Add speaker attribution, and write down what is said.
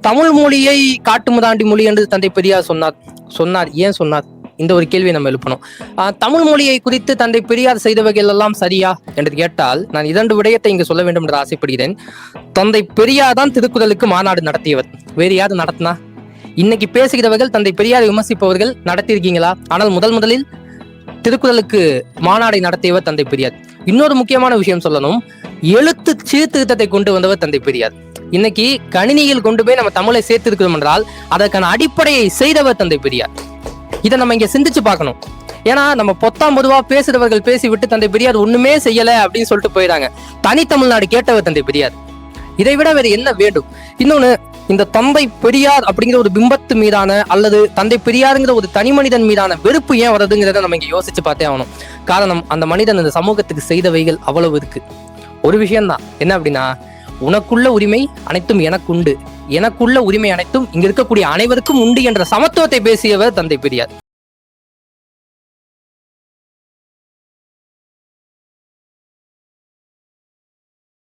Speaker 1: தமிழ் மொழியை காட்டுமுதாண்டி மொழி என்று தந்தை பெரியார் சொன்னார். ஏன் சொன்னார்? இந்த ஒரு கேள்வியை நம்ம எழுப்பணும். தமிழ் மொழியை குறித்து தந்தை பெரியார் செய்தவைகள் எல்லாம் சரியா என்று கேட்டால் நான் 2 விடயத்தை இங்கு சொல்ல வேண்டும் என்று ஆசைப்படுகிறேன். தந்தை பெரியார் தான் திருக்குறளுக்கு மாநாடு நடத்தியவர். வேறு யாரு நடத்தினா? இன்னைக்கு பேசுகிறவர்கள் தந்தை பெரியார் விமர்சிப்பவர்கள் நடத்தியிருக்கீங்களா? ஆனால் முதலில் திருக்குறளுக்கு மாநாடை நடத்தியவர் தந்தை பெரியார். இன்னொரு முக்கியமான விஷயம் சொல்லணும், எழுத்து சீர்திருத்தத்தை கொண்டு வந்தவர் தந்தை பெரியார். இன்னைக்கு கணினியில் கொண்டு போய் நம்ம தமிழை சேர்த்திருக்கிறோம் என்றால் அதற்கான அடிப்படையை செய்தவர் தந்தை பெரியார். இதை நம்ம இங்க சிந்திச்சு பார்க்கணும். ஏன்னா நம்ம பொதுவா பேசுறவர்கள் பேசிவிட்டு தந்தை பெரியார் ஒண்ணுமே செய்யல அப்படின்னு சொல்லிட்டு போயிடாங்க. தனி தமிழ்நாடு கேட்டவர் தந்தை பெரியார். இதை விட வேற என்ன வேண்டும்? இன்னொன்னு, இந்த தந்தை பெரியார் அப்படிங்கிற ஒரு பிம்பத்து மீதான அல்லது தந்தை பெரியாருங்கிற ஒரு தனி மனிதன் மீதான வெறுப்பு ஏன் வருதுங்கிறத நம்ம இங்க யோசிச்சு பார்த்தே ஆகணும். காரணம், அந்த மனிதன் இந்த சமூகத்துக்கு செய்தவைகள் அவ்வளவு இருக்கு. ஒரு விஷயம்தான் என்ன அப்படின்னா, உனக்குள்ள உரிமை அனைத்தும் எனக்குண்டு, எனக்குள்ள உரிமை அனைத்தும் இங்க இருக்கக்கூடிய அனைவருக்கும் உண்டு என்ற சமத்துவத்தை பேசியவர் தந்தை பெரியார்.